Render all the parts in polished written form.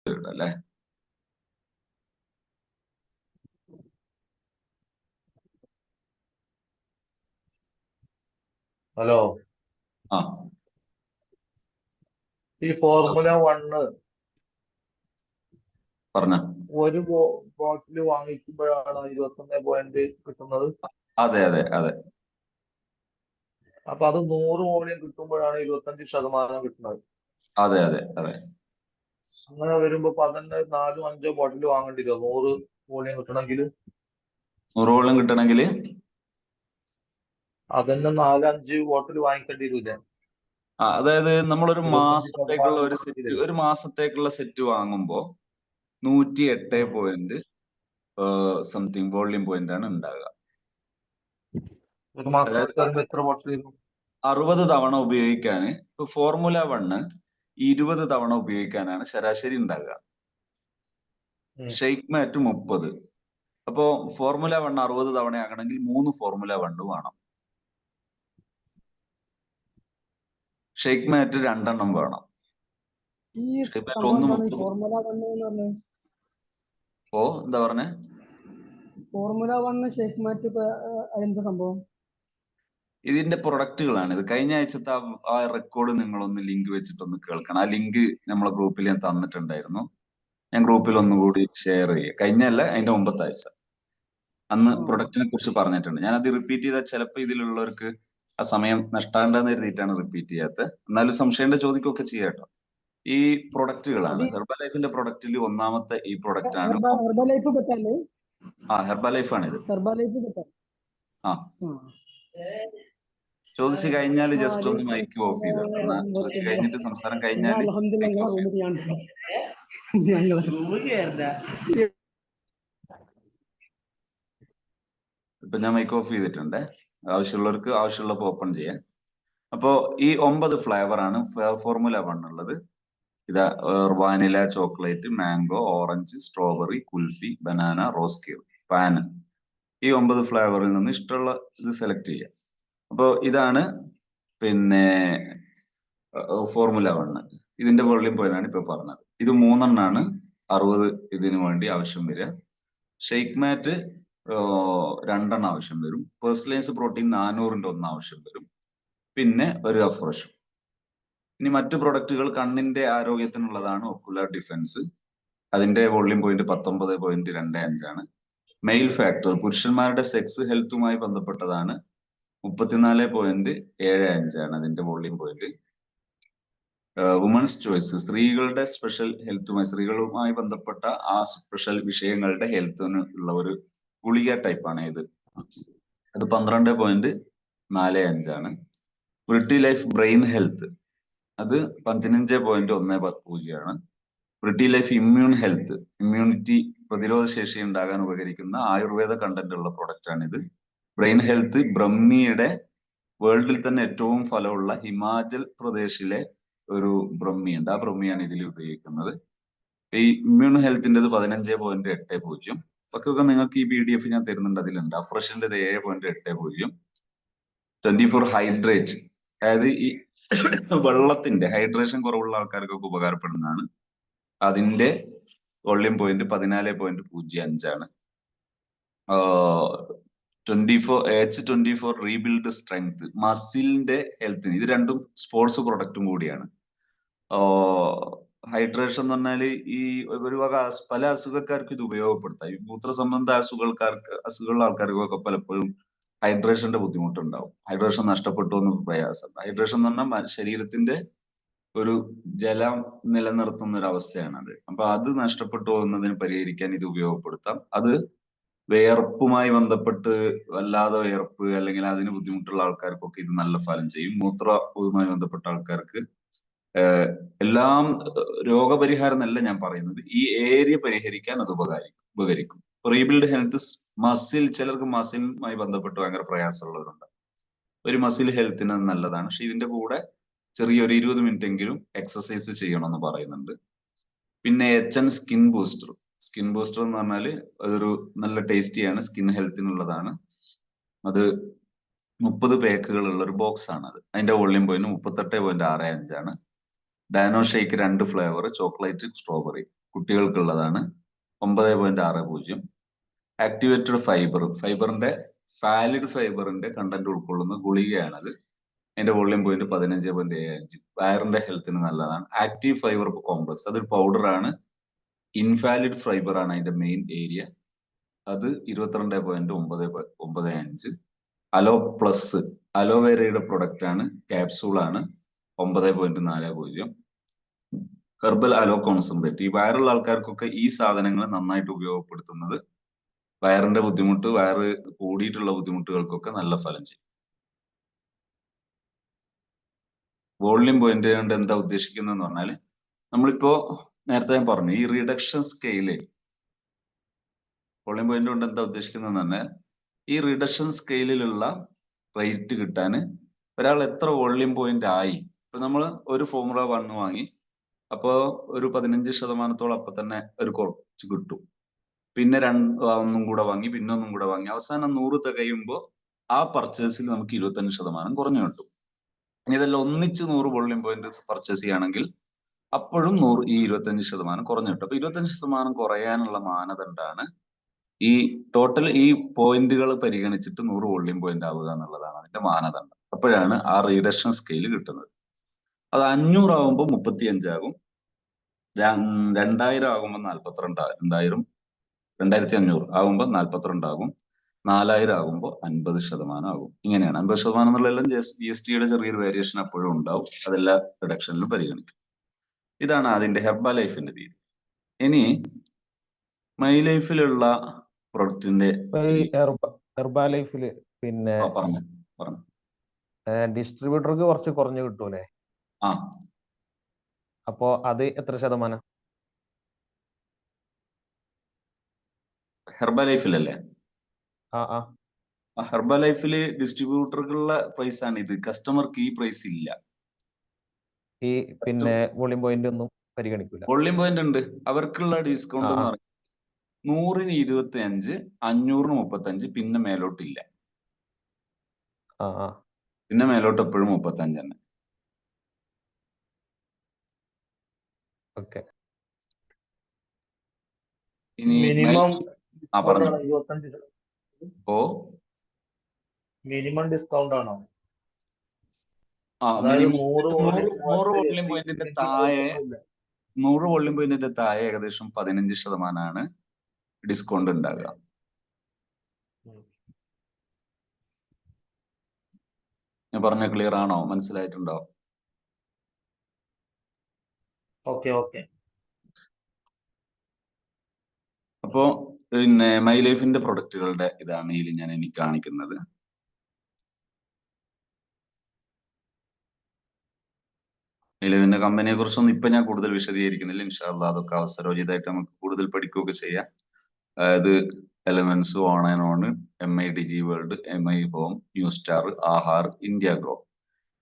അല്ലേ? ഹലോ, ആ ഈ ഫോർമുല 1 പറഞ്ഞ. ഒരു ബോട്ടിൽ വാങ്ങിക്കുമ്പോഴാണ് 21 പോയിന്റ് കിട്ടുന്നത്. അതെ അതെ അതെ അപ്പൊ അത് 100 വോളിയം കിട്ടുമ്പോഴാണ് 25% കിട്ടുന്നത്. അതെ അതെ അതെ. അങ്ങനെ വരുമ്പോ ഇപ്പൊ അതന്നെ 4-5 ബോട്ടിൽ വാങ്ങേണ്ടി വരും 100 വോളിയം കിട്ടണമെങ്കിൽ. 100 വെള്ളം കിട്ടണമെങ്കിൽ അതന്നെ 4-5 ബോട്ടിൽ വാങ്ങിക്കേണ്ടി വരില്ലേ? അതായത് നമ്മളൊരു 25% മാസത്തേക്കുള്ള കിട്ടണമെങ്കിലേ ഒരു മാസത്തേക്കുള്ള സെറ്റ് വാങ്ങുമ്പോ 108 സംതിങ് വോളിയം പോയിന്റ് ആണ് ഉണ്ടാകുക. ഒരു അതായത് മാസത്തേക്ക് വരുമ്പോ എത്ര ബോട്ടിൽ വരും? 60 തവണ ഉപയോഗിക്കാൻ ഇപ്പൊ ഫോർമുല 1 20 തവണ ഉപയോഗിക്കാനാണ് ശരാശരി ഉണ്ടാകുക. ഷെയ്ക്ക് മാറ്റ് 30. അപ്പോ ഫോർമുല 1 60 തവണ ആകണമെങ്കിൽ 3 ഫോർമുല 1 വേണം. ഷെയ്ക്ക് മാറ്റ് 2 വേണം. ഈ ഷെയ്ക്ക് മാറ്റ് സംഭവം 1 എന്താണ് ഈ 30. ഫോർമുല 1 എന്ന് പറഞ്ഞത്? എന്താ പറഞ്ഞേ? ഫോർമുല 1 ഷേക്ക് മാറ്റ് അതെന്താ സംഭവം? ഇതിന്റെ പ്രൊഡക്റ്റുകളാണ് ഇത്. കഴിഞ്ഞ ആഴ്ചത്തെ ആ റെക്കോർഡ് നിങ്ങളൊന്ന് ലിങ്ക് വെച്ചിട്ടൊന്ന് കേൾക്കണം. ആ ലിങ്ക് നമ്മളെ ഗ്രൂപ്പിൽ ഞാൻ തന്നിട്ടുണ്ടായിരുന്നു. ഞാൻ ഗ്രൂപ്പിൽ ഒന്നുകൂടി ഷെയർ ചെയ്യുക. കഴിഞ്ഞല്ല, അതിന്റെ മുമ്പത്തെ ആഴ്ച അന്ന് പ്രൊഡക്റ്റിനെ കുറിച്ച് പറഞ്ഞിട്ടുണ്ട്. ഞാൻ അത് റിപ്പീറ്റ് ചെയ്താൽ ചിലപ്പോൾ ഇതിലുള്ളവർക്ക് ആ സമയം നഷ്ടാണ്ടെന്ന് എഴുതിയിട്ടാണ് റിപ്പീറ്റ് ചെയ്യാത്തത്. എന്നാലും സംശയന്റെ ചോദിക്കുകയൊക്കെ ചെയ്യാട്ടോ. ഈ പ്രൊഡക്റ്റുകളാണ് ഹെർബൽ ലൈഫിന്റെ പ്രൊഡക്റ്റിൽ ഒന്നാമത്തെ ഈ പ്രൊഡക്റ്റ് ആണ്. ഹെർബലൈഫ് പെട്ടല്ലേ? ഹെർബൽ ലൈഫ് ആണ് ഇത്. ഹെർബലൈഫ് പെട്ട. ആ ചോദിച്ചു കഴിഞ്ഞാൽ ജസ്റ്റ് ഒന്ന് മൈക്ക് ഓഫ് ചെയ്ത് എന്നാ ചോദിച്ചു കഴിഞ്ഞിട്ട് സംസാരം കഴിഞ്ഞാൽ മൈക്ക് ഓഫ് ചെയ്യും. ഇപ്പൊ ഞാൻ മൈക്ക് ഓഫ് ചെയ്തിട്ടുണ്ട്. ആവശ്യമുള്ളവർക്ക് ആവശ്യമുള്ളപ്പോ ഓപ്പൺ ചെയ്യാം. അപ്പോ ഈ 9 ഫ്ലേവർ ആണ് ഫോർമുല 1 ഉള്ളത്. ഇതാ vanilla, chocolate, mango, orange, strawberry, kulfi, banana, rose cake, PAN. ഈ 9 ഫ്ലേവറിൽ നിന്ന് ഇഷ്ടമുള്ള ഇത് സെലക്ട് ചെയ്യാം. അപ്പോ ഇതാണ് പിന്നെ ഫോർമുല 1. ഇതിന്റെ വോളിയം പോയിന്റ് ആണ് ഇപ്പൊ പറഞ്ഞത്. ഇത് 3 60 ഇതിനു വേണ്ടി ആവശ്യം വരിക. ഷെയ്ക്ക് മാറ്റ് 2 ആവശ്യം വരും. പേഴ്സണലൈസ് പ്രോട്ടീൻ 400ന്റെ 1 ആവശ്യം വരും. പിന്നെ ഒരു അഫ്രഷും. ഇനി മറ്റു പ്രൊഡക്റ്റുകൾ കണ്ണിന്റെ ആരോഗ്യത്തിനുള്ളതാണ്. ഒക്കുലർ ഡിഫൻസ്, അതിന്റെ വോളിയം പോയിന്റ് 19.25 ആണ്. മെയിൽ ഫാക്ടർ, പുരുഷന്മാരുടെ സെക്സ് ഹെൽത്തുമായി ബന്ധപ്പെട്ടതാണ്. 34.75 ആണ് അതിന്റെ വോളിയം പോയിന്റ്. വുമൻസ് ചോയ്സ്, സ്ത്രീകളുടെ സ്പെഷ്യൽ ഹെൽത്തുമായി, സ്ത്രീകളുമായി ബന്ധപ്പെട്ട ആ സ്പെഷ്യൽ വിഷയങ്ങളുടെ ഹെൽത്തിന് ഉള്ള ഒരു ഗുളിക ടൈപ്പാണ് ഇത്. അത് 12.45 ആണ്. ബ്രിട്ടി ലൈഫ് ബ്രെയിൻ ഹെൽത്ത്, അത് 15.10 ആണ്. ബ്രിട്ടി ലൈഫ് ഇമ്മ്യൂൺ ഹെൽത്ത്, ഇമ്മ്യൂണിറ്റി പ്രതിരോധ ശേഷി ഉണ്ടാകാൻ ഉപകരിക്കുന്ന ആയുർവേദ കണ്ടന്റ് ഉള്ള പ്രൊഡക്റ്റ് ആണ് ഇത്. ബ്രെയിൻ ഹെൽത്ത് ബ്രഹ്മിയുടെ വേൾഡിൽ തന്നെ ഏറ്റവും ഫലമുള്ള ഹിമാചൽ പ്രദേശിലെ ഒരു ബ്രഹ്മിയുണ്ട്. ആ ബ്രഹ്മിയാണ് ഇതിൽ ഉപയോഗിക്കുന്നത്. ഈ ഇമ്മ്യൂൺ ഹെൽത്തിൻ്റെത് 15.80. ഒക്കെ നിങ്ങൾക്ക് ഈ PDF ഞാൻ തരുന്നുണ്ട്, അതിലുണ്ട്. അഫ്രഷിന്റെ 7.80. 24 ഹൈഡ്രേറ്റ്, അതായത് ഈ വെള്ളത്തിന്റെ ഹൈഡ്രേഷൻ കുറവുള്ള ആൾക്കാർക്കൊക്കെ ഉപകാരപ്പെടുന്നതാണ്. അതിന്റെ വോളിയം പോയിന്റ് 14.05 ആണ്. 24 റീബിൽഡ് സ്ട്രെങ്ത്, മസിലിന്റെ ഹെൽത്തിന്. ഇത് രണ്ടും സ്പോർട്സ് പ്രൊഡക്റ്റും കൂടിയാണ്. ഹൈഡ്രേഷൻ എന്ന് പറഞ്ഞാൽ ഈ ഒരു വക പല അസുഖക്കാർക്കും ഇത് ഉപയോഗപ്പെടുത്താം. ഈ മൂത്രസംബന്ധ അസുഖമുള്ള ആൾക്കാർക്കൊക്കെ പലപ്പോഴും ഹൈഡ്രേഷന്റെ ബുദ്ധിമുട്ടുണ്ടാവും. ഹൈഡ്രേഷൻ നഷ്ടപ്പെട്ടു എന്ന് പ്രയാസം. ഹൈഡ്രേഷൻ എന്ന് പറഞ്ഞാൽ ശരീരത്തിന്റെ ഒരു ജലം നിലനിർത്തുന്ന ഒരു അവസ്ഥയാണത്. അപ്പൊ അത് നഷ്ടപ്പെട്ടു പോകുന്നതിന് പരിഹരിക്കാൻ ഇത് ഉപയോഗപ്പെടുത്താം. അത് വിയർപ്പുമായി ബന്ധപ്പെട്ട് വല്ലാതെ വിയർപ്പ് അല്ലെങ്കിൽ അതിന് ബുദ്ധിമുട്ടുള്ള ആൾക്കാർക്കൊക്കെ ഇത് നല്ല ഫലം ചെയ്യും. മൂത്രവുമായി ബന്ധപ്പെട്ട ആൾക്കാർക്ക് എല്ലാം രോഗപരിഹാരം എന്നല്ല ഞാൻ പറയുന്നത്, ഈ ഏരിയ പരിഹരിക്കാൻ അത് ഉപകരിക്കും. റീബിൽഡ് ഹെൽത്ത് മസിൽ, ചിലർക്ക് മസിലുമായി ബന്ധപ്പെട്ട് ഭയങ്കര പ്രയാസമുള്ളവരുണ്ട്. ഒരു മസിൽ ഹെൽത്തിന് നല്ലതാണ്. പക്ഷെ ഇതിന്റെ കൂടെ ചെറിയൊരു 20 മിനിറ്റ് എങ്കിലും എക്സസൈസ് ചെയ്യണമെന്ന് പറയുന്നുണ്ട്. പിന്നെ HN skin booster. Skin booster എന്ന് പറഞ്ഞാല് അതൊരു നല്ല ടേസ്റ്റിയാണ്, സ്കിൻ ഹെൽത്തിനുള്ളതാണ്. അത് 30 പാക്കുകൾ ഉള്ള ഒരു ബോക്സ് ആണ്. അതിന്റെ വോളിയം പോയിന്റ് 38.65 ആണ്. Dano shake 2 flavour, chocolate, strawberry, കുട്ടികൾക്കുള്ളതാണ് 9.60. ആക്ടിവേറ്റഡ് ഫൈബറിന്റെ ഫാലിഡ് ഫൈബറിന്റെ കണ്ടന്റ് ഉൾക്കൊള്ളുന്ന ഗുളികയാണത്. അതിന്റെ വോളിയം പോയിന്റ് 15.75. വയറിന്റെ ഹെൽത്തിന് നല്ലതാണ്. ആക്റ്റീവ് ഫൈബർ കോംപ്ലക്സ്, അതൊരു പൗഡറാണ്. ഇൻവാലിഡ് ഫൈബർ ആണ് അതിന്റെ മെയിൻ ഏരിയ, അത് 22.95. അലോ പ്ലസ് അലോവേരയുടെ പ്രൊഡക്റ്റ് ആണ്, ക്യാപ്സൂൾ ആണ്, 9.40. ഹെർബൽ അലോ കോൺസെൻട്രേറ്റ്, ഈ വയറുള്ള ആൾക്കാർക്കൊക്കെ ഈ സാധനങ്ങൾ നന്നായിട്ട് ഉപയോഗപ്പെടുത്തുന്നത് വയറിന്റെ ബുദ്ധിമുട്ട്, വയറ് കൂടിയിട്ടുള്ള ബുദ്ധിമുട്ടുകൾക്കൊക്കെ നല്ല ഫലം ചെയ്യും. വോളിയം പോയിന്റ് കൊണ്ട് എന്താ ഉദ്ദേശിക്കുന്നതെന്ന് പറഞ്ഞാൽ, നമ്മളിപ്പോ നേരത്തെ ഞാൻ പറഞ്ഞു ഈ റിഡക്ഷൻ സ്കെയില്, വോളിയം പോയിന്റ് കൊണ്ട് എന്താ ഉദ്ദേശിക്കുന്നതെന്ന് പറഞ്ഞാൽ, ഈ റിഡക്ഷൻ സ്കെയിലിലുള്ള റേറ്റ് കിട്ടാൻ ഒരാൾ എത്ര വോളിയം പോയിന്റ് ആയി. ഇപ്പൊ നമ്മൾ ഒരു ഫോർമുല 1 വാങ്ങി, അപ്പോ ഒരു 15% അപ്പൊ തന്നെ ഒരു കുറച്ച് കിട്ടും. പിന്നെ ഒന്നും കൂടെ വാങ്ങി, പിന്നെ ഒന്നും കൂടെ വാങ്ങി, അവസാനം 100 തികയുമ്പോൾ ആ പർച്ചേസിൽ നമുക്ക് 25% കുറഞ്ഞു കിട്ടും. ഇനി ഇതെല്ലാം ഒന്നിച്ച് 100 വോളിയം പോയിന്റ് പർച്ചേസ് ചെയ്യുകയാണെങ്കിൽ അപ്പോഴും 25% കുറഞ്ഞു കിട്ടും. അപ്പൊ 25% കുറയാനുള്ള മാനദണ്ഡമാണ് ഈ ടോട്ടൽ ഈ പോയിന്റുകൾ പരിഗണിച്ചിട്ട് 100 വോളിയം പോയിന്റ് ആവുക എന്നുള്ളതാണ് അതിന്റെ മാനദണ്ഡം. അപ്പോഴാണ് ആ റിഡക്ഷൻ സ്കെയിൽ കിട്ടുന്നത്. അത് 500 ആകുമ്പോൾ 35 ആകും, 2000 ആകുമ്പോൾ 42, 2500 ആകുമ്പോൾ 42 ആകും, 4000 ആകുമ്പോൾ 50% ആകും. ഇങ്ങനെയാണ് 50% എന്നുള്ളതെല്ലാം GST ചെറിയൊരു വേരിയേഷൻ അപ്പോഴും ഉണ്ടാവും. അതെല്ലാ റിഡക്ഷനിലും പരിഗണിക്കും. ഇതാണ് അതിന്റെ ഹെർബ ലൈഫിന്റെ രീതി. ഇനി മൈ ലൈഫിലുള്ള പ്രൊഡക്റ്റിന്റെ ഹെർബാ ലൈഫില് പിന്നെ പറഞ്ഞു ഡിസ്ട്രിബ്യൂട്ടർക്ക് കുറച്ച് കുറഞ്ഞു കിട്ടൂലേ? ആ, അപ്പോ അത് എത്ര ശതമാനം? ഹെർബ ലൈഫിലല്ലേ? ആ ആ ഹെർബ ലൈഫില് ഡിസ്ട്രിബ്യൂട്ടർക്കുള്ള പ്രൈസ് ആണ് ഇത്. കസ്റ്റമർക്ക് ഈ പ്രൈസ് ഇല്ല. ഈ പിന്നെ വോളിയം പോയിന്റ് ഒന്നും പരിഗണിക്കൂല. വോളിയം പോയിന്റ് ഉണ്ട്. അവർക്കുള്ള ഡിസ്കൗണ്ട് എന്ന് പറയുന്നത് 100-ന് 25, 500-ന് 35, പിന്നെ മേലോട്ടില്ല. പിന്നെ മേലോട്ട് എപ്പോഴും 35 തന്നെ. ഓക്കെ. ഇനി മിനിമം പറഞ്ഞു 25. ഓ മിനിമം ഡിസ്കൗണ്ട് ആണോ? മിനിമം 100 വോളിയം പോയിന്റിന്റെ താഴെ 100 വോളിയം പോയിന്റിന്റെ താഴെ ഏകദേശം 15% ഡിസ്കൗണ്ട് ഉണ്ടാകുക. ഞാൻ പറഞ്ഞ ക്ലിയർ ആണോ? മനസ്സിലായിട്ടുണ്ടോ? Okay okay. അപ്പോ പിന്നെ മൈ ലൈഫിന്റെ പ്രൊഡക്റ്റുകളുടെ ഇതാണ് ഇതിൽ ഞാൻ ഇനി കാണിക്കുന്നത്. മൈ ലൈഫിന്റെ കമ്പനിയെ കുറിച്ചൊന്നും ഇപ്പൊ ഞാൻ കൂടുതൽ വിശദീകരിക്കുന്നില്ല. ഇൻഷാ അല്ലാഹ് അതൊക്കെ അവസരോചിതമായിട്ട് നമുക്ക് കൂടുതൽ പഠിക്കുകയൊക്കെ ചെയ്യാം. അതായത് elements, on and on, MIDG world, MI home, new star, Aahaar, India grow,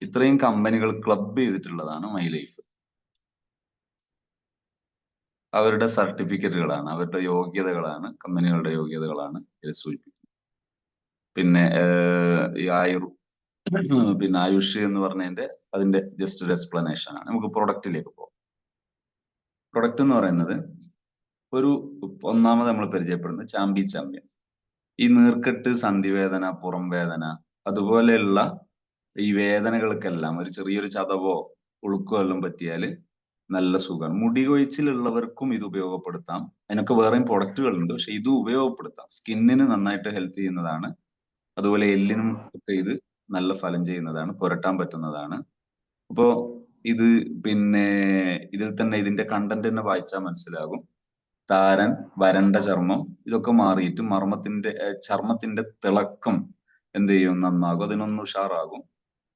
ഇത്രയും കമ്പനികൾ ക്ലബ് ചെയ്തിട്ടുള്ളതാണ് മൈ ലൈഫ്. അവരുടെ സർട്ടിഫിക്കറ്റുകളാണ്, അവരുടെ യോഗ്യതകളാണ്, കമ്പനികളുടെ യോഗ്യതകളാണ് ഇത് സൂചിപ്പിക്കുന്നത്. പിന്നെ ഈ പിന്നെ ആയുഷ് എന്ന് പറഞ്ഞതിന്റെ അതിന്റെ ജസ്റ്റ് ഒരു എക്സ്പ്ലനേഷൻ ആണ്. നമുക്ക് പ്രൊഡക്റ്റിലേക്ക് പോകാം. പ്രൊഡക്റ്റ് എന്ന് പറയുന്നത് ഒന്നാമത് നമ്മൾ പരിചയപ്പെടുന്നത് ചാമ്പ്യൻ. ഈ നീർക്കെട്ട്, സന്ധിവേദന, പുറം വേദന, അതുപോലെയുള്ള ഈ വേദനകൾക്കെല്ലാം ഒരു ചെറിയൊരു ചതവോ ഉളുക്കോ എല്ലാം പറ്റിയാല് നല്ല സുഖമാണ്. മുടി കൊഴിച്ചിലുള്ളവർക്കും ഇത് ഉപയോഗപ്പെടുത്താം. അതിനൊക്കെ വേറെയും പ്രൊഡക്റ്റുകളുണ്ട്, പക്ഷെ ഇത് ഉപയോഗപ്പെടുത്താം. സ്കിന്നിന് നന്നായിട്ട് ഹെൽപ്പ് ചെയ്യുന്നതാണ്. അതുപോലെ എല്ലിനും ഒക്കെ ഇത് നല്ല ഫലം ചെയ്യുന്നതാണ്, പുരട്ടാൻ പറ്റുന്നതാണ്. അപ്പോ ഇത് പിന്നെ ഇതിൽ തന്നെ ഇതിന്റെ കണ്ടന്റ് തന്നെ വായിച്ചാൽ മനസ്സിലാകും. താരൻ, വരണ്ട ചർമ്മം, ഇതൊക്കെ മാറിയിട്ട് ചർമ്മത്തിന്റെ തിളക്കം എന്ത് ചെയ്യും? നന്നാകും, അതിനൊന്ന് ഉഷാറാകും.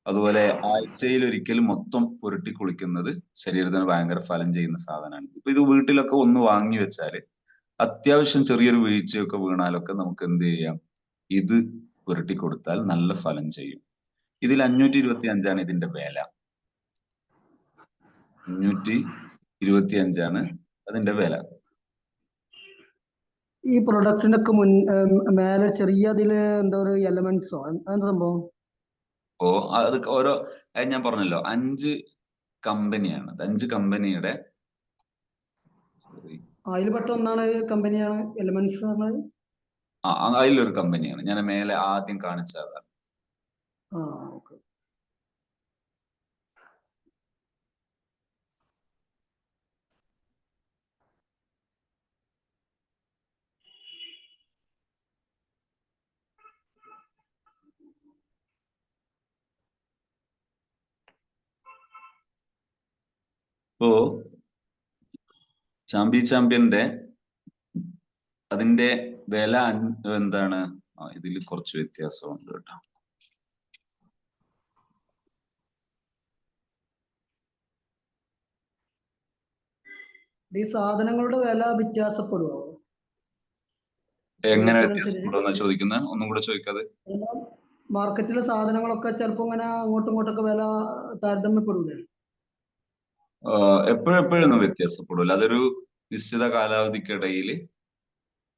അതുപോലെ ആഴ്ചയിൽ ഒരിക്കൽ മൊത്തം പുരട്ടി കുളിക്കുന്നത് ശരീരത്തിന് ഭയങ്കര ഫലം ചെയ്യുന്ന സാധനമാണ്. ഇപ്പൊ ഇത് വീട്ടിലൊക്കെ ഒന്ന് വാങ്ങി വെച്ചാല് അത്യാവശ്യം ചെറിയൊരു വീഴ്ചയൊക്കെ വീണാലൊക്കെ നമുക്ക് എന്ത് ചെയ്യാം? ഇത് പുരട്ടി കൊടുത്താൽ നല്ല ഫലം ചെയ്യും. ഇതിൽ 525 ഇതിന്റെ വില. 525 അതിന്റെ വില. ഈ പ്രൊഡക്റ്റിന്റെ ഒക്കെ മേലെ ചെറിയ അതില് എന്താ പറയുക, എലമെന്റ്സോ, അതെന്താ സംഭവം? അത് ഞാൻ പറഞ്ഞല്ലോ, 5 കമ്പനിയാണ്. 5 കമ്പനിയുടെ അതിൽ പെട്ട ഒന്നാണ് കമ്പനിയാണ് എലമെന്റ്സ് പറഞ്ഞത്. അതിലൊരു കമ്പനിയാണ് ഞാൻ മേലെ ആദ്യം കാണിച്ചത്. ആ ഓക്കെ. ഇപ്പോ ചാമ്പ്യന്റെ അതിന്റെ വില എന്താണ്? ഇതിൽ കുറച്ച് വ്യത്യാസമുണ്ട് കേട്ടോ. ഈ സാധനങ്ങളുടെ വില വ്യത്യാസപ്പെടുമോ? എങ്ങനെ വ്യത്യാസപ്പെടുമെന്നാ ചോദിക്കുന്നത്? ഒന്നും കൂടെ ചോദിക്കാതെ. മാർക്കറ്റിലെ സാധനങ്ങളൊക്കെ ചിലപ്പോ ഇങ്ങനെ അങ്ങോട്ടും ഇങ്ങോട്ടൊക്കെ വില താരതമ്യപ്പെടൂലേ? എപ്പോഴെപ്പോഴൊന്നും വ്യത്യാസപ്പെടില്ല. അതൊരു നിശ്ചിത കാലാവധിക്കിടയിൽ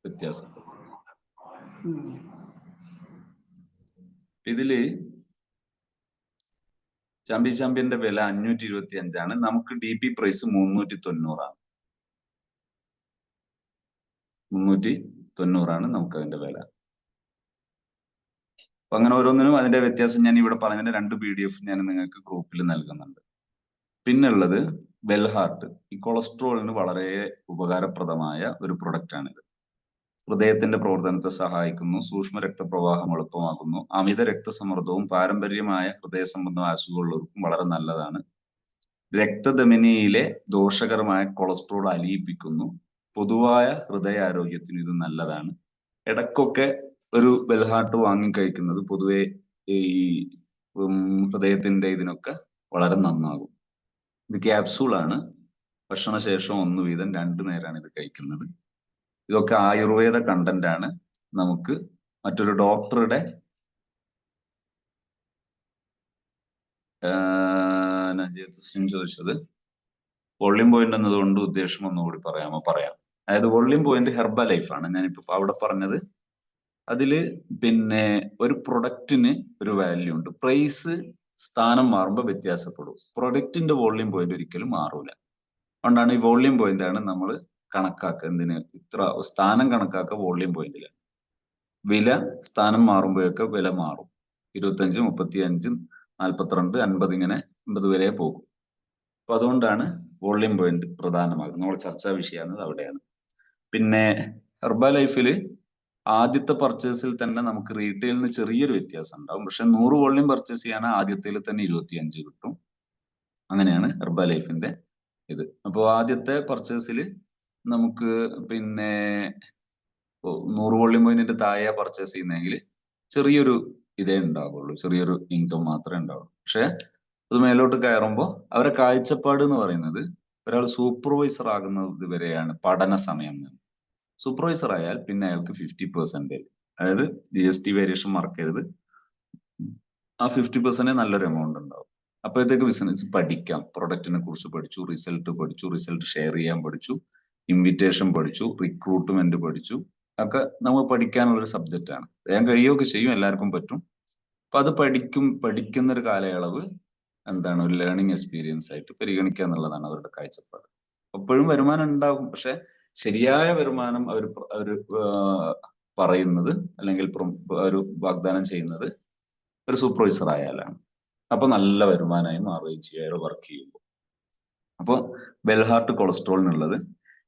വ്യത്യാസപ്പെടും. ഇതില് ചാമ്പ്യന്റെ വില 525 നമുക്ക് DP പ്രൈസ് 390. 390 നമുക്ക് അതിന്റെ വില. അപ്പൊ അങ്ങനെ ഓരോന്നിനും അതിന്റെ വ്യത്യാസം ഞാൻ ഇവിടെ പറഞ്ഞതിന്റെ 2 PDF ഞാൻ നിങ്ങൾക്ക് ഗ്രൂപ്പിൽ നൽകുന്നുണ്ട്. പിന്നുള്ളത് ബെൽഹാർട്ട്. ഈ കൊളസ്ട്രോളിന് വളരെ ഉപകാരപ്രദമായ ഒരു പ്രൊഡക്റ്റ് ആണിത്. ഹൃദയത്തിന്റെ പ്രവർത്തനത്തെ സഹായിക്കുന്നു, സൂക്ഷ്മ രക്തപ്രവാഹം എളുപ്പമാക്കുന്നു, അമിത രക്തസമ്മർദ്ദവും പാരമ്പര്യമായ ഹൃദയ സംബന്ധമായ അസുഖമുള്ളവർക്കും വളരെ നല്ലതാണ്. രക്തധമനിയിലെ ദോഷകരമായ കൊളസ്ട്രോൾ അലിയിപ്പിക്കുന്നു. പൊതുവായ ഹൃദയാരോഗ്യത്തിന് ഇത് നല്ലതാണ്. ഇടയ്ക്കൊക്കെ ഒരു ബെൽഹാർട്ട് വാങ്ങി കഴിക്കുന്നത് പൊതുവെ ഈ ഹൃദയത്തിന്റെ ഇതിനൊക്കെ വളരെ നന്നാകും. ഇത് ക്യാപ്സൂളാണ്. ഭക്ഷണശേഷം 1 വീതം 2 നേരമാണ് ഇത് കഴിക്കുന്നത്. ഇതൊക്കെ ആയുർവേദ കണ്ടന്റ് ആണ്. നമുക്ക് മറ്റൊരു ഡോക്ടറുടെ ചോദിച്ചത് വോളിയം പോയിന്റ് എന്നതുകൊണ്ട് ഉദ്ദേശം ഒന്നുകൂടി പറയാമോ? പറയാം. അതായത് വോളിയം പോയിന്റ് ഹെർബൽ ലൈഫ് ആണ് ഞാനിപ്പോ അവിടെ പറഞ്ഞത്. അതില് പിന്നെ ഒരു പ്രൊഡക്റ്റിന് ഒരു വാല്യൂ ഉണ്ട്. പ്രൈസ് സ്ഥാനം മാറുമ്പോൾ വ്യത്യാസപ്പെടും. പ്രൊഡക്റ്റിന്റെ വോളിയം പോയിന്റ് ഒരിക്കലും മാറൂല. അതുകൊണ്ടാണ് ഈ വോളിയം പോയിന്റ് ആണ് നമ്മൾ കണക്കാക്കുക. എന്തിന്? ഇത്ര സ്ഥാനം കണക്കാക്കുക വോളിയം പോയിന്റില്. വില സ്ഥാനം മാറുമ്പോഴൊക്കെ വില മാറും. 25, 35, 42, 50 ഇങ്ങനെ 50 വരെ പോകും. അപ്പൊ അതുകൊണ്ടാണ് വോളിയം പോയിന്റ് പ്രധാനമാകുന്നത്. നമ്മുടെ ചർച്ചാ വിഷയമാകുന്നത് അവിടെയാണ്. പിന്നെ ഹെർബൽ ലൈഫില് ആദ്യത്തെ പർച്ചേസിൽ തന്നെ നമുക്ക് റീറ്റെയിലിൽ നിന്ന് ചെറിയൊരു വ്യത്യാസം ഉണ്ടാവും. പക്ഷെ 100 വോളിയം പർച്ചേസ് ചെയ്യാൻ ആദ്യത്തിൽ തന്നെ 25 കിട്ടും. അങ്ങനെയാണ് ഹെർബൽ ലൈഫിന്റെ ഇത്. അപ്പോൾ ആദ്യത്തെ പർച്ചേസിൽ നമുക്ക് പിന്നെ 100 വോളിയം പോയിന്റിന്റെ താഴെ പർച്ചേസ് ചെയ്യുന്നെങ്കിൽ ചെറിയൊരു ഇതേ ഉണ്ടാവുള്ളൂ, ചെറിയൊരു ഇൻകം മാത്രമേ ഉണ്ടാവുള്ളൂ. പക്ഷെ അത് മേലോട്ട് കയറുമ്പോൾ അവരെ കാഴ്ചപ്പാട് എന്ന് പറയുന്നത് ഒരാൾ സൂപ്പർവൈസർ ആകുന്നത് വരെയാണ് പഠന സമയം. സൂപ്പർവൈസർ ആയാൽ പിന്നെ അയാൾക്ക് 50%, അതായത് GST വേരിയേഷൻ മറക്കരുത്, ആ 50% നല്ലൊരു എമൗണ്ട് ഉണ്ടാവും. അപ്പോഴത്തേക്ക് ബിസിനസ് പഠിക്കാം. പ്രൊഡക്റ്റിനെ കുറിച്ച് പഠിച്ചു, റിസൾട്ട് ഷെയർ ചെയ്യാൻ പഠിച്ചു, ഇൻവിറ്റേഷൻ പഠിച്ചു, റിക്രൂട്ട്മെന്റ് പഠിച്ചു. ഒക്കെ നമ്മൾ പഠിക്കാനുള്ളൊരു സബ്ജക്റ്റ് ആണ്. വേഗം കഴിയുകയൊക്കെ ചെയ്യും, എല്ലാവർക്കും പറ്റും. അപ്പൊ അത് പഠിക്കുന്ന ഒരു കാലയളവ് എന്താണ് ഒരു ലേണിംഗ് എക്സ്പീരിയൻസ് ആയിട്ട് പരിഗണിക്കുക എന്നുള്ളതാണ് അവരുടെ കാഴ്ചപ്പാട്. എപ്പോഴും വരുമാനം ഉണ്ടാകും, പക്ഷെ ശരിയായ വരുമാനം അവർ പറയുന്നത് അല്ലെങ്കിൽ ഒരു വാഗ്ദാനം ചെയ്യുന്നത് ഒരു സൂപ്പർവൈസർ ആയാലാണ്. അപ്പൊ നല്ല വരുമാനമായി മാറുകയും ചെയ്യും അയാൾ വർക്ക് ചെയ്യുമ്പോൾ. അപ്പോൾ ബെൽഹാർട്ട് കൊളസ്ട്രോളിനുള്ളത്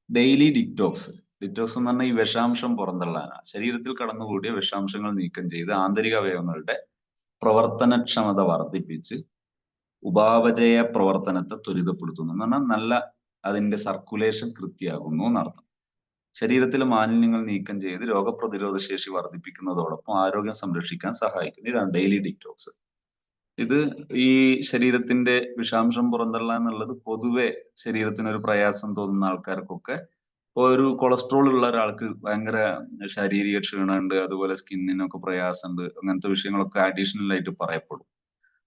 ഡെയിലി ഡിറ്റോക്സ് എന്ന് പറഞ്ഞാൽ ഈ വിഷാംശം പുറന്തള്ളാനാണ്. ശരീരത്തിൽ കടന്നുകൂടിയ വിഷാംശങ്ങൾ നീക്കം ചെയ്ത് ആന്തരിക അവയവങ്ങളുടെ പ്രവർത്തനക്ഷമത വർദ്ധിപ്പിച്ച് ഉപാപചയ പ്രവർത്തനത്തെ ത്വരിതപ്പെടുത്തുന്നു എന്ന് പറഞ്ഞാൽ നല്ല അതിന്റെ സർക്കുലേഷൻ കൃത്യമാകുന്നു എന്നർത്ഥം. ശരീരത്തിലെ മാലിന്യങ്ങൾ നീക്കം ചെയ്ത് രോഗപ്രതിരോധ ശേഷി വർദ്ധിപ്പിക്കുന്നതോടൊപ്പം ആരോഗ്യം സംരക്ഷിക്കാൻ സഹായിക്കുന്നു. ഇതാണ് ഡെയിലി ഡിറ്റോക്സ്. ഇത് ഈ ശരീരത്തിന്റെ വിഷാംശം പുറന്തള്ളാൻ എന്നുള്ളത് പൊതുവെ ശരീരത്തിന് ഒരു പ്രയാസം തോന്നുന്ന ആൾക്കാർക്കൊക്കെ, ഒരു കൊളസ്ട്രോൾ ഉള്ള ഒരാൾക്ക് ഭയങ്കര ശാരീരിക ക്ഷീണമുണ്ട്, അതുപോലെ സ്കിന്നിനൊക്കെ പ്രയാസമുണ്ട്, അങ്ങനത്തെ വിഷയങ്ങളൊക്കെ അഡീഷണൽ ആയിട്ട് പറയപ്പെടും.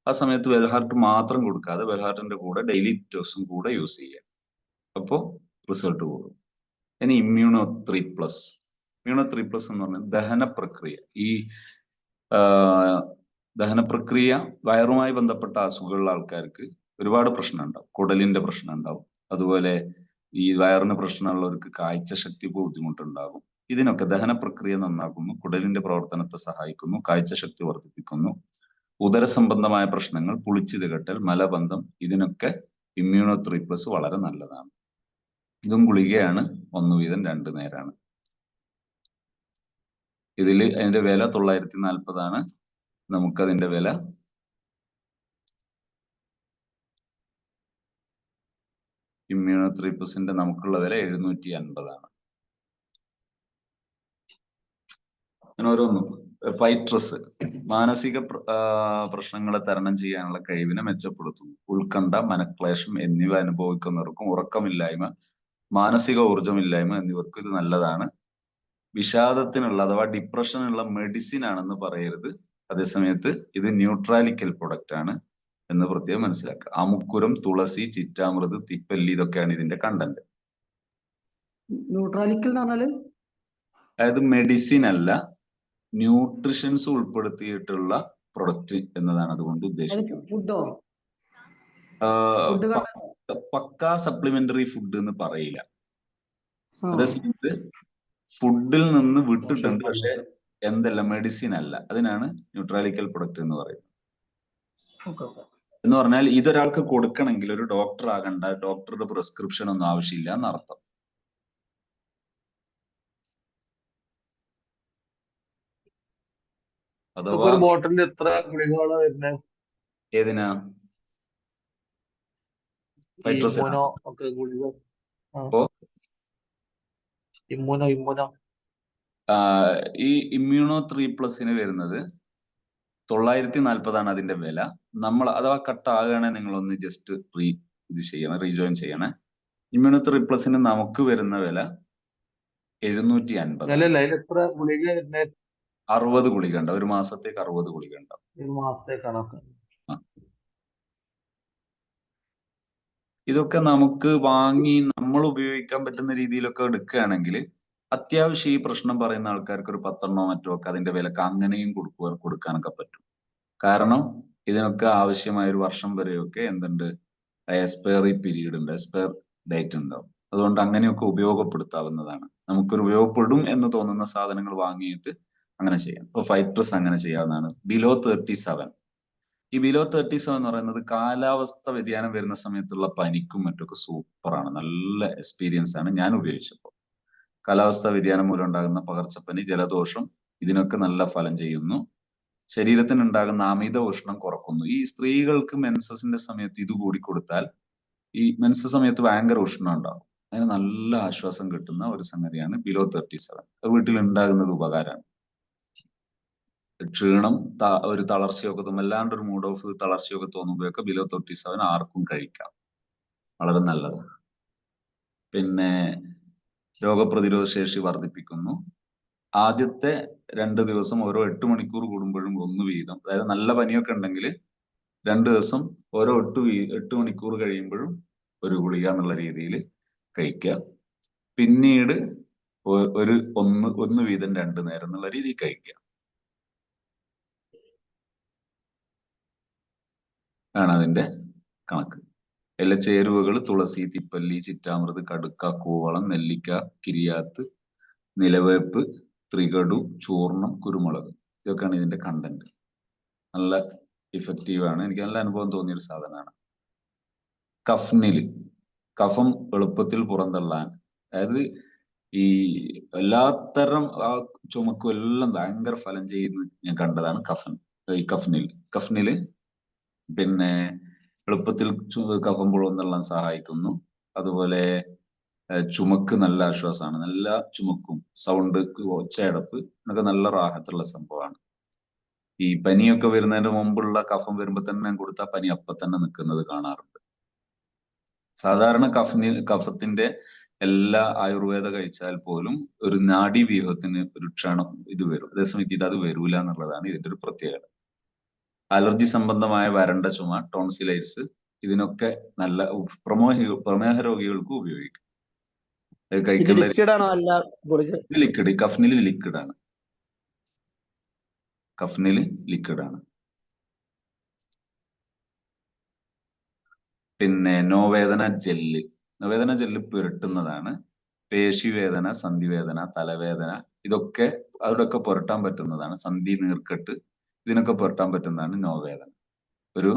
ആ സമയത്ത് ബെൽഹാർട്ട് മാത്രം കൊടുക്കാതെ ബെൽഹാർട്ടിന്റെ കൂടെ ഡെയിലി ഡിറ്റോക്സും കൂടെ യൂസ് ചെയ്യുക. അപ്പോൾ റിസൾട്ട് കൂടും. ഇനി ഇമ്മ്യൂണോ 3+. ഇമ്മ്യൂണോ 3+ എന്ന് പറഞ്ഞാൽ ദഹന പ്രക്രിയ. ഈ ദഹന പ്രക്രിയ വയറുമായി ബന്ധപ്പെട്ട അസുഖമുള്ള ആൾക്കാർക്ക് ഒരുപാട് പ്രശ്നം ഉണ്ടാവും. കുടലിന്റെ പ്രശ്നം ഉണ്ടാവും. അതുപോലെ ഈ വയറിന് പ്രശ്നമുള്ളവർക്ക് കാഴ്ചശക്തി ബുദ്ധിമുട്ടുണ്ടാകും. ഇതിനൊക്കെ ദഹന പ്രക്രിയ നന്നാക്കുന്നു, കുടലിന്റെ പ്രവർത്തനത്തെ സഹായിക്കുന്നു, കാഴ്ചശക്തി വർദ്ധിപ്പിക്കുന്നു. ഉദര സംബന്ധമായ പ്രശ്നങ്ങൾ, പുളിച്ചു തികട്ടൽ, മലബന്ധം, ഇതിനൊക്കെ immuno3+ വളരെ നല്ലതാണ്. ഇതും ഗുളികയാണ്, 1 വീതം 2 നേരാണ്. ഇതിൽ അതിന്റെ വില 940 ആണ്. നമുക്കതിന്റെ വില immuno3+ന്റെ നമുക്കുള്ള വില 750 ആണ്. അങ്ങനെ ഓരോന്നും. ഫൈട്രസ് മാനസിക പ്രശ്നങ്ങളെ തരണം ചെയ്യാനുള്ള കഴിവിനെ മെച്ചപ്പെടുത്തുന്നു. ഉത്കണ്ഠ, മനക്ലേശം എന്നിവ അനുഭവിക്കുന്നവർക്കും ഉറക്കമില്ലായ്മ, മാനസിക ഊർജമില്ലായ്മ എന്നിവർക്കും ഇത് നല്ലതാണ്. വിഷാദത്തിനുള്ള അഥവാ ഡിപ്രഷനുള്ള മെഡിസിൻ ആണെന്ന് പറയരുത്. അതേസമയത്ത് ഇത് ന്യൂട്രാലിക്കൽ പ്രൊഡക്റ്റ് ആണ് എന്ന് പ്രത്യേകം മനസ്സിലാക്കുക. അമുക്കുരം, തുളസി, ചിറ്റാമൃത്, തിപ്പല്ലി ഇതൊക്കെയാണ് ഇതിന്റെ കണ്ടന്റ്. ന്യൂട്രാലിക്കൽ എന്ന് പറഞ്ഞാല് അതായത് മെഡിസിൻ അല്ല, ന്യൂട്രിഷൻസ് ഉൾപ്പെടുത്തിയിട്ടുള്ള പ്രൊഡക്റ്റ് എന്നതാണ് അതുകൊണ്ട് ഉദ്ദേശിക്കുന്നത്. ഫുഡോ? പക്കാ സപ്ലിമെന്ററി ഫുഡ് എന്ന് പറയില്ല. അതേസമയത്ത് ഫുഡിൽ നിന്ന് വിട്ടിട്ടുണ്ട്, പക്ഷെ എന്തല്ല മെഡിസിൻ അല്ല. അതിനാണ് ന്യൂട്രാലിക്കൽ പ്രൊഡക്റ്റ് എന്ന് പറയുന്നത്. എന്ന് പറഞ്ഞാൽ ഇതൊരാൾക്ക് കൊടുക്കണമെങ്കിൽ ഒരു ഡോക്ടർ ആകണ്ട, ഡോക്ടറുടെ പ്രിസ്ക്രിപ്ഷൻ ഒന്നും ആവശ്യമില്ല എന്നർത്ഥം. അഥവാ ഒരു ബോട്ടിലിൽ എത്ര ഗുളികകളാണ് വരുന്നത്? ഏതിനാ? ഇമ്മുനോ ഒക്കെ ഗുളിക. ഇമ്മുനോ ഈ immuno3+ വരുന്നത് 940 ആണ് അതിന്റെ വില. നമ്മൾ അഥവാ കട്ടാകുകയാണെങ്കിൽ നിങ്ങളൊന്ന് ജസ്റ്റ് റീജോയിൻ ചെയ്യണേ. immuno3+ന് നമുക്ക് വരുന്ന വില 750. 60 ഗുളിക ഉണ്ട്. ഒരു മാസത്തേക്ക് 60 ഗുളിക ഉണ്ടാവും. ഒരു മാസത്തേക്കാണോ? ഇതൊക്കെ നമുക്ക് വാങ്ങി നമ്മൾ ഉപയോഗിക്കാൻ പറ്റുന്ന രീതിയിലൊക്കെ എടുക്കുകയാണെങ്കിൽ അത്യാവശ്യം ഈ പ്രശ്നം പറയുന്ന ആൾക്കാർക്ക് ഒരു 10 മറ്റോ ഒക്കെ അതിന്റെ വിലക്ക് അങ്ങനെയും കൊടുക്കാനൊക്കെ പറ്റും. കാരണം ഇതിനൊക്കെ ആവശ്യമായ 1 വർഷം വരെയൊക്കെ എന്തുണ്ട്, എക്സ്പയറി പീരീഡ് ഉണ്ട്, എക്സ്പയർ ഡേറ്റ് ഉണ്ടാവും. അതുകൊണ്ട് അങ്ങനെയൊക്കെ ഉപയോഗപ്പെടുത്താവുന്നതാണ്. നമുക്കൊരു ഉപയോഗപ്പെടും എന്ന് തോന്നുന്ന സാധനങ്ങൾ വാങ്ങിയിട്ട് അങ്ങനെ ചെയ്യാം. ഇപ്പൊ ഫൈട്രസ് അങ്ങനെ ചെയ്യാവുന്നതാണ്. ബിലോ 37. ഈ ബിലോ 37 എന്ന് പറയുന്നത് കാലാവസ്ഥ വ്യതിയാനം വരുന്ന സമയത്തുള്ള പനിക്കും മറ്റൊക്കെ സൂപ്പറാണ്. നല്ല എക്സ്പീരിയൻസ് ആണ് ഞാൻ ഉപയോഗിച്ചപ്പോൾ. കാലാവസ്ഥ വ്യതിയാനം മൂലം ഉണ്ടാകുന്ന പകർച്ചപ്പനി, ജലദോഷം ഇതിനൊക്കെ നല്ല ഫലം ചെയ്യുന്നു. ശരീരത്തിന് ഉണ്ടാകുന്ന അമിത ഉഷ്ണം കുറക്കുന്നു. ഈ സ്ത്രീകൾക്ക് മെൻസസിന്റെ സമയത്ത് ഇത് കൂടി കൊടുത്താൽ ഈ മെൻസസ് സമയത്ത് ഭയങ്കര ഉഷ്ണം ഉണ്ടാകും. അതിന് നല്ല ആശ്വാസം കിട്ടുന്ന ഒരു സംഗതിയാണ് ബിലോ 37. വീട്ടിൽ ഉണ്ടാകുന്നത് ഉപകാരമാണ്. ക്ഷീണം, ഒരു തളർച്ചയൊക്കെ തോന്നും, അല്ലാണ്ട് ഒരു മൂഡ് ഓഫ് തളർച്ചയൊക്കെ തോന്നുമ്പോഴൊക്കെ ബിലോ 37 ആർക്കും കഴിക്കാം. വളരെ നല്ലതാണ്. പിന്നെ രോഗപ്രതിരോധ ശേഷി വർദ്ധിപ്പിക്കുന്നു. ആദ്യത്തെ 2 ദിവസം ഓരോ 8 മണിക്കൂർ കൂടുമ്പോഴും 1 വീതം, അതായത് നല്ല പനിയൊക്കെ ഉണ്ടെങ്കിൽ 2 ദിവസം ഓരോ 8 മണിക്കൂർ കഴിയുമ്പോഴും 1 ഗുളിക എന്നുള്ള രീതിയിൽ കഴിക്കുക. പിന്നീട് ഒന്ന് വീതം 2 നേരം എന്നുള്ള രീതിയിൽ കഴിക്കുക ആണ് അതിന്റെ കണക്ക്. എല്ലാ ചേരുവകൾ തുളസി, തിപ്പല്ലി, ചിറ്റാമൃത്, കടുക്ക, കൂവളം, നെല്ലിക്ക, കിരിയാത്ത്, നിലവേപ്പ്, ത്രികടു, ചൂർണം, കുരുമുളക്, ഇതൊക്കെയാണ് ഇതിന്റെ കണ്ടന്റ്. നല്ല ഇഫക്റ്റീവ് ആണ്. എനിക്ക് നല്ല അനുഭവം തോന്നിയൊരു സാധനമാണ്. കഫ്നില് കഫം എളുപ്പത്തിൽ പുറന്തള്ളാൻ, അതായത് ഈ എല്ലാത്തരം ചുമക്കും എല്ലാം ഭയങ്കര ഫലം ചെയ്യുന്ന ഞാൻ കണ്ടതാണ് ഈ കഫ്നില് പിന്നെ എളുപ്പത്തിൽ കഫം പുറന്തള്ളാൻ സഹായിക്കുന്നു. അതുപോലെ ചുമക്ക് നല്ല ആശ്വാസമാണ്. നല്ല ചുമക്കും, സൗണ്ട്, ഒച്ചയടപ്പ് എന്നൊക്കെ നല്ല റാഹത്തുള്ള സംഭവമാണ്. ഈ പനിയൊക്കെ വരുന്നതിന്റെ മുമ്പുള്ള കഫം വരുമ്പോ തന്നെ കൊടുത്താൽ പനി അപ്പൊ തന്നെ നിൽക്കുന്നത് കാണാറുണ്ട്. സാധാരണ കഫത്തിന്റെ എല്ലാ ആയുർവേദ കഴിച്ചാൽ പോലും ഒരു നാഡീവ്യൂഹത്തിന് ഒരു ക്ഷണം ഇത് വരും. അതേസമയത്ത് അത് വരൂല എന്നുള്ളതാണ് ഇതിന്റെ ഒരു പ്രത്യേകത. അലർജി സംബന്ധമായ വരണ്ട ചുമ, ടോൺസിലൈറ്റ്സ് ഇതിനൊക്കെ നല്ല പ്രമേഹ രോഗികൾക്ക് ഉപയോഗിക്കും. കഴിക്കേണ്ട ലിക്വിഡ്, കഫ്നിൽ ലിക്വിഡാണ്. പിന്നെ നോവേദന ജെല്ല്. നോവേദന ജെല്ല് പുരട്ടുന്നതാണ്. പേശിവേദന, സന്ധിവേദന, തലവേദന ഇതൊക്കെ അവിടെയൊക്കെ പുരട്ടാൻ പറ്റുന്നതാണ്. സന്ധി നീർക്കെട്ട് ഇതിനൊക്കെ പുരട്ടാൻ പറ്റുന്നതാണ് നോവേദന. ഒരു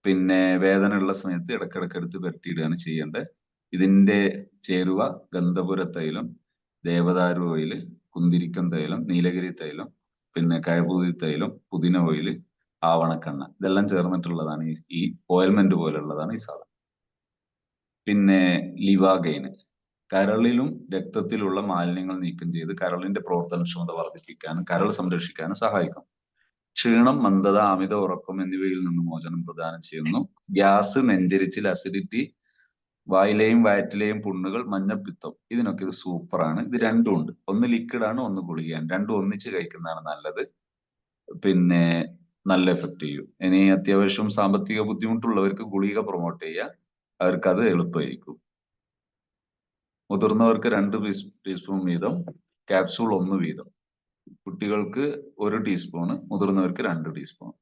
പിന്നെ വേദന ഉള്ള സമയത്ത് ഇടക്കിടക്ക് എടുത്ത് പുരട്ടിയിടുകയാണ് ചെയ്യേണ്ടത്. ഇതിന്റെ ചേരുവ ഗന്ധപുര തൈലം, ദേവദാരു ഓയില്, കുന്തിരിക്കം തൈലം, നീലഗിരി തൈലം, പിന്നെ കഴപൂതി തൈലം, പുതിന ഓയില്, ആവണക്കെണ്ണ ഇതെല്ലാം ചേർന്നിട്ടുള്ളതാണ് ഈ ഓയിൽമെന്റ് പോലുള്ളതാണ് ഈ സാധനം. പിന്നെ ലിവാഗൈന് കരളിലും രക്തത്തിലുള്ള മാലിന്യങ്ങൾ നീക്കം ചെയ്ത് കരളിന്റെ പ്രവർത്തനക്ഷമത വർദ്ധിപ്പിക്കാനും കരൾ സംരക്ഷിക്കാനും സഹായിക്കും. ക്ഷീണം, മന്ദത, അമിത ഉറക്കം എന്നിവയിൽ നിന്ന് മോചനം പ്രദാനം ചെയ്യുന്നു. ഗ്യാസ്, നെഞ്ചരിച്ചിൽ, അസിഡിറ്റി, വായിലെയും വയറ്റിലെയും പുണ്ണുകൾ, മഞ്ഞപ്പിത്തം ഇതിനൊക്കെ ഇത് സൂപ്പറാണ്. ഇത് രണ്ടും ഉണ്ട്. ഒന്ന് ലിക്വിഡ് ആണ്, ഒന്ന് ഗുളികയാണ്. രണ്ടും ഒന്നിച്ച് കഴിക്കുന്നതാണ് നല്ലത്. പിന്നെ നല്ല എഫക്ട് ചെയ്യും. ഇനി അത്യാവശ്യം സാമ്പത്തിക ബുദ്ധിമുട്ടുള്ളവർക്ക് ഗുളിക പ്രൊമോട്ട് ചെയ്യുക, അവർക്ക് അത് എളുപ്പമായിരിക്കും. മുതിർന്നവർക്ക് 2 ടീസ്പൂൺ വീതം, ക്യാപ്സൂൾ 1 വീതം. കുട്ടികൾക്ക് 1 ടീസ്പൂണ്, മുതിർന്നവർക്ക് 2 ടീസ്പൂൺ.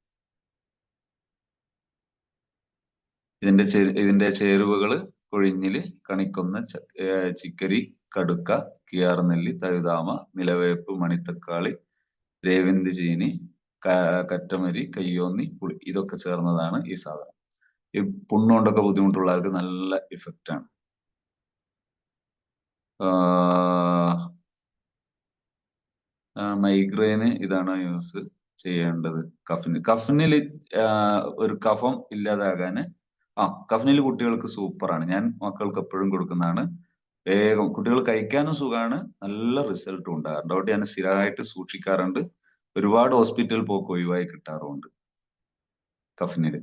ഇതിന്റെ ചേരുവകള് കൊഴിഞ്ഞില്, കണിക്കൊന്ന, ചിക്കരി, കടുക്ക, കിയാർനെല്ലി, തഴുതാമ, നിലവേപ്പ്, മണിത്തക്കാളി, രേവന്തി ചീനി, കറ്റമരി, കയ്യോന്നി, പുളി ഇതൊക്കെ ചേർന്നതാണ് ഈ സാധനം. ഈ പുണ്ണുകൊണ്ടൊക്കെ ബുദ്ധിമുട്ടുള്ളവർക്ക് നല്ല ഇഫക്റ്റ് ആണ്. മൈഗ്രെയിന് ഇതാണ് യൂസ് ചെയ്യേണ്ടത്. കഫിനിൽ ഒരു കഫം ഇല്ലാതാകാന് കഫിനിൽ കുട്ടികൾക്ക് സൂപ്പറാണ്. ഞാൻ മക്കൾക്ക് എപ്പോഴും കൊടുക്കുന്നതാണ്. വേഗം കുട്ടികൾ കഴിക്കാനും സുഖമാണ്, നല്ല റിസൾട്ടും ഉണ്ടാകാറുണ്ട്. അതുകൊണ്ട് ഞാൻ സ്ഥിരമായിട്ട് സൂക്ഷിക്കാറുണ്ട്. ഒരുപാട് ഹോസ്പിറ്റൽ പോക്ക് ഒഴിവായി കിട്ടാറുമുണ്ട്. കഫിനില്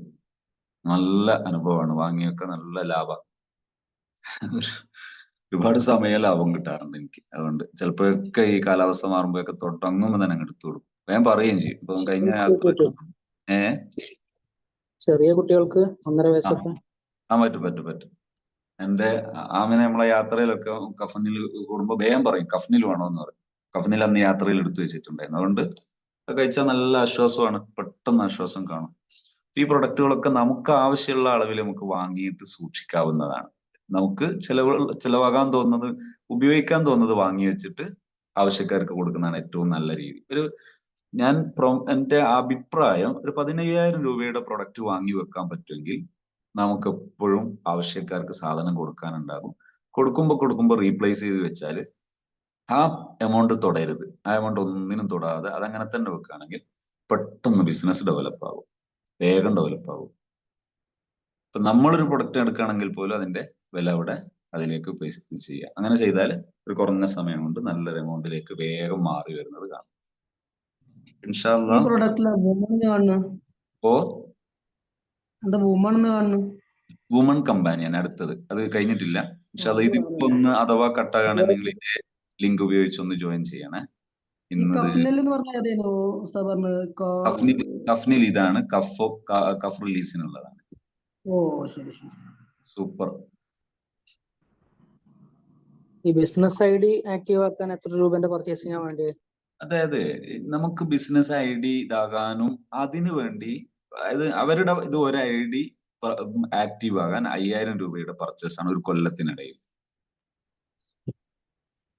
നല്ല അനുഭവമാണ്. വാങ്ങിയൊക്കെ നല്ല ലാഭം. ഒരുപാട് സമയം ലാഭം കിട്ടാറുണ്ട് എനിക്ക്. അതുകൊണ്ട് ചിലപ്പോഴൊക്കെ ഈ കാലാവസ്ഥ മാറുമ്പോഴൊക്കെ തുടങ്ങുമ്പോൾ തന്നെ അങ്ങ് എടുത്തു കൊടുക്കും. ഞാൻ പറയുകയും ചെയ്യും. ഇപ്പം കഴിഞ്ഞ യാത്ര ചെറിയ കുട്ടികൾക്ക് 1.5 വയസ്സൊക്കെ പറ്റും. എന്റെ ആമിനെ നമ്മളെ യാത്രയിലൊക്കെ കഫനിൽ കൂടുമ്പോ വേഗം പറയും കഫനിൽ വേണോന്ന് പറയും. കഫനിൽ അന്ന് യാത്രയിൽ എടുത്തു വെച്ചിട്ടുണ്ടായിരുന്നു. അതുകൊണ്ട് കഴിച്ചാൽ നല്ല ആശ്വാസമാണ്, പെട്ടെന്ന് ആശ്വാസം കാണും. ഈ പ്രൊഡക്റ്റുകളൊക്കെ നമുക്ക് ആവശ്യമുള്ള അളവിൽ നമുക്ക് വാങ്ങിയിട്ട് സൂക്ഷിക്കാവുന്നതാണ്. നമുക്ക് ചിലവാകാൻ തോന്നുന്നത്, ഉപയോഗിക്കാൻ തോന്നുന്നത് വാങ്ങി വെച്ചിട്ട് ആവശ്യക്കാർക്ക് കൊടുക്കുന്നതാണ് ഏറ്റവും നല്ല രീതി. എന്റെ അഭിപ്രായം, ഒരു 15,000 രൂപയുടെ പ്രൊഡക്റ്റ് വാങ്ങി വെക്കാൻ പറ്റുമെങ്കിൽ നമുക്ക് എപ്പോഴും ആവശ്യക്കാർക്ക് സാധനം കൊടുക്കാനുണ്ടാകും. കൊടുക്കുമ്പോൾ റീപ്ലേസ് ചെയ്ത് വെച്ചാൽ ആ എമൗണ്ട് തൊടരുത്. ആ എമൗണ്ട് ഒന്നിനും തൊടാതെ അതങ്ങനെ തന്നെ വെക്കുകയാണെങ്കിൽ പെട്ടെന്ന് ബിസിനസ് ഡെവലപ്പ് ആകും, വേഗം ഡെവലപ്പ് ആകും. ഇപ്പൊ നമ്മളൊരു പ്രൊഡക്റ്റ് എടുക്കുകയാണെങ്കിൽ പോലും അതിന്റെ വില അവിടെ അതിലേക്ക് പൈസ ചെയ്യുക. അങ്ങനെ ചെയ്താൽ ഒരു കുറഞ്ഞ സമയം കൊണ്ട് നല്ലൊരു എമൗണ്ടിലേക്ക് വേഗം മാറി വരുന്നത് കാണാം. ഇൻഷാ അല്ലാഹ്. ഈ പ്രൊഡക്റ്റിലെ വുമൺ കാണുന്നു, എന്താ വുമൺ കാണുന്നു? വുമൺ കമ്പാനിയൻ അടുത്തത്, അത് കഴിഞ്ഞിട്ടില്ല. പക്ഷെ അത് ഇതിപ്പോ ഒന്ന് അഥവാ കട്ടാകാണ്, നിങ്ങൾ ഇതിന്റെ ലിങ്ക് ഉപയോഗിച്ച് ഒന്ന് ജോയിൻ ചെയ്യണേ. കഫ്നിൽ ഇതാണ് കഫ് റിലീസിനുള്ളതാണ്. സൂപ്പർ. ഈ ബിസിനസ് ഐ ഡി ആക്റ്റീവ് ആക്കാൻ എത്ര രൂപന്റെ പർച്ചേസിംഗ് വേണ്ടി? അതായത് നമുക്ക് ബിസിനസ് ഐ ഡി ഇതാകാനും അതിനു വേണ്ടി, അതായത് അവരുടെ ഇത് ഒരു ഐ ഡി ആക്റ്റീവ് ആകാൻ 5,000 രൂപയുടെ പർച്ചേസ് ആണ് ഒരു കൊല്ലത്തിനിടയിൽ.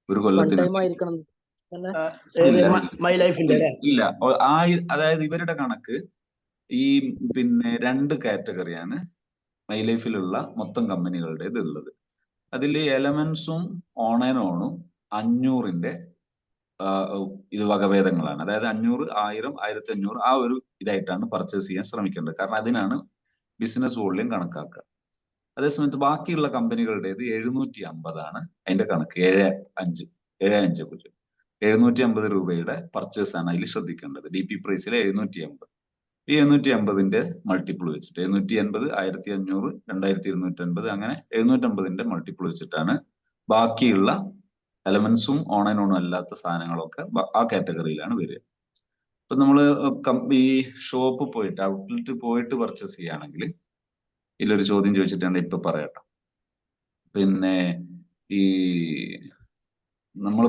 ഒരു കൊല്ലത്തിനിടയിൽ ഇല്ല. അതായത് ഇവരുടെ കണക്ക് ഈ പിന്നെ 2 കാറ്റഗറിയാണ് മൈ ലൈഫിലുള്ള മൊത്തം കമ്പനികളുടെ ഇത് ഉള്ളത്. അതിൽ എലമെന്റ്സും ഓണും 500ന്റെ ഇത് വകഭേദങ്ങളാണ്. അതായത് 500, 1000, 1500 ആ ഒരു ഇതായിട്ടാണ് പർച്ചേസ് ചെയ്യാൻ ശ്രമിക്കേണ്ടത്. കാരണം അതിനാണ് ബിസിനസ് വോളിയം കണക്കാക്കുക. അതേസമയത്ത് ബാക്കിയുള്ള കമ്പനികളുടേത് 750 ആണ് അതിന്റെ കണക്ക്. 750 രൂപയുടെ പർച്ചേസ് ആണ് അതിൽ ശ്രദ്ധിക്കേണ്ടത്. DP പ്രൈസിൽ 750. ഈ 750ന്റെ മൾട്ടിപ്പിൾ വെച്ചിട്ട് 780, 1500, 2250 അങ്ങനെ 750ന്റെ മൾട്ടിപ്പിൾ വെച്ചിട്ടാണ് ബാക്കിയുള്ള എലമെന്റ്സും ഓണും അല്ലാത്ത സാധനങ്ങളൊക്കെ ആ കാറ്റഗറിയിലാണ് വരിക. ഇപ്പൊ നമ്മള് ഈ ഷോപ്പ് പോയിട്ട് ഔട്ട്ലെറ്റ് പോയിട്ട് പർച്ചേസ് ചെയ്യുകയാണെങ്കിൽ ഇതിലൊരു ചോദ്യം ചോദിച്ചിട്ടാണ് ഇപ്പൊ പറയട്ടെ. പിന്നെ ഈ നമ്മൾ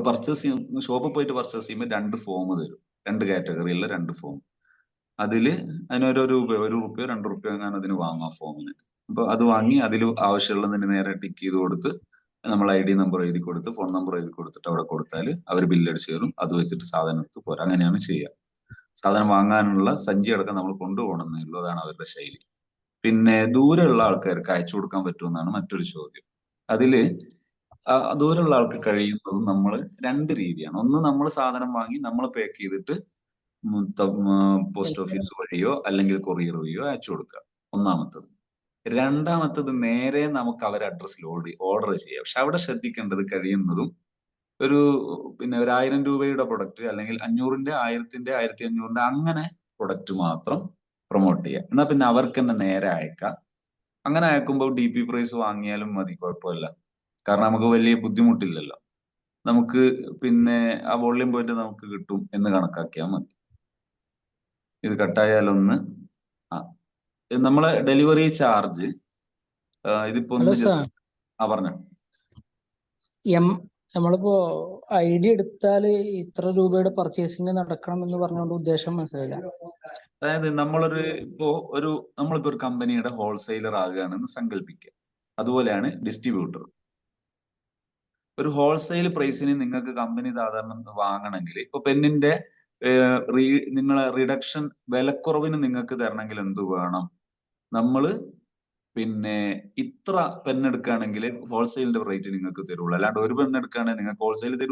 ഷോപ്പിൽ പോയിട്ട് പർച്ചേസ് ചെയ്യുമ്പോൾ 2 ഫോം തരും, 2 കാറ്റഗറിയിലുള്ള 2 ഫോം. അതിന് ഓരോ രൂപയോ 1 റുപ്യോ 2 റുപ്യോ അങ്ങനെ അതിന് വാങ്ങാം ഫോമിന്. അപ്പൊ അത് വാങ്ങി അതിൽ ആവശ്യമുള്ളതിന് നേരെ ടിക്ക് ചെയ്ത് കൊടുത്ത് നമ്മൾ ID നമ്പർ എഴുതി കൊടുത്ത് ഫോൺ നമ്പർ എഴുതി കൊടുത്തിട്ട് അവിടെ കൊടുത്താൽ അവർ ബില്ലടിച്ച് തരും. അത് വെച്ചിട്ട് സാധനം എടുത്ത് പോരാ. അങ്ങനെയാണ് ചെയ്യുക. സാധനം വാങ്ങാനുള്ള സഞ്ചി അടക്കം നമ്മൾ കൊണ്ടുപോകണം എന്നുള്ളൂ. അതാണ് അവരുടെ ശൈലി. പിന്നെ ദൂരെയുള്ള ആൾക്കാർക്ക് അയച്ചു കൊടുക്കാൻ പറ്റുമെന്നാണ് മറ്റൊരു ചോദ്യം. അതില് ദൂരെയുള്ള ആൾക്ക് കഴിയുന്നതും നമ്മൾ രണ്ട് രീതിയാണ്. ഒന്ന്, നമ്മൾ സാധനം വാങ്ങി നമ്മൾ പാക്ക് ചെയ്തിട്ട് പോസ്റ്റ് ഓഫീസ് വഴിയോ അല്ലെങ്കിൽ കൊറിയർ വഴിയോ അയച്ചു കൊടുക്കുക, ഒന്നാമത്തത്. രണ്ടാമത്തത്, നേരെ നമുക്ക് അവരെ അഡ്രസ്സിൽ ഓർഡർ ചെയ്യാം. പക്ഷെ അവിടെ ശ്രദ്ധിക്കേണ്ടത് കഴിയുന്നതും ഒരു 1000 രൂപയുടെ പ്രൊഡക്റ്റ് അല്ലെങ്കിൽ 500ന്റെ 1000ന്റെ 1500ന്റെ അങ്ങനെ പ്രൊഡക്റ്റ് മാത്രം പ്രൊമോട്ട് ചെയ്യാം. എന്നാ പിന്നെ അവർക്ക് തന്നെ നേരെ അയക്കാം. അങ്ങനെ അയക്കുമ്പോൾ DP പ്രൈസ് വാങ്ങിയാലും മതി, കുഴപ്പമില്ല. കാരണം നമുക്ക് വലിയ ബുദ്ധിമുട്ടില്ലല്ലോ. നമുക്ക് ആ വോളിയം പോയിന്റ് നമുക്ക് കിട്ടും എന്ന് കണക്കാക്കിയാൽ മതി. ഇത് കട്ടായാലൊന്ന് നമ്മളെ ഡെലിവറി ചാർജ് ഇതിപ്പോ ഒന്ന് ജസ്റ്റ് പറഞ്ഞു. നമ്മളിപ്പോ ID എടുത്താല് ഇത്ര രൂപയുടെ പർച്ചേസിങ് നടക്കണം എന്ന് പറഞ്ഞുകൊണ്ട് ഉദ്ദേശം മനസ്സിലായില്ല. അതായത് നമ്മളിപ്പോ ഒരു കമ്പനിയുടെ ഹോൾസെയിലർ ആകുകയാണെന്ന് സങ്കല്പിക്കുക. അതുപോലെയാണ് ഡിസ്ട്രിബ്യൂട്ടർ. ഒരു ഹോൾസെയിൽ പ്രൈസിന് നിങ്ങൾക്ക് കമ്പനി സാധാരണ വാങ്ങണമെങ്കിൽ ഇപ്പൊ പെന്നിന്റെ നിങ്ങളെ റിഡക്ഷൻ വിലക്കുറവിന് നിങ്ങൾക്ക് തരണമെങ്കിൽ എന്ത് വേണം? നമ്മള് ഇത്ര പെണ്ണെടുക്കുകയാണെങ്കിൽ ഹോൾസെയിലിന്റെ റേറ്റ് നിങ്ങൾക്ക് തരുള്ളൂ. അല്ലാണ്ട് ഒരു പെണ്ണെടുക്കുകയാണെങ്കിൽ നിങ്ങൾക്ക് ഹോൾസെയിൽ തരും.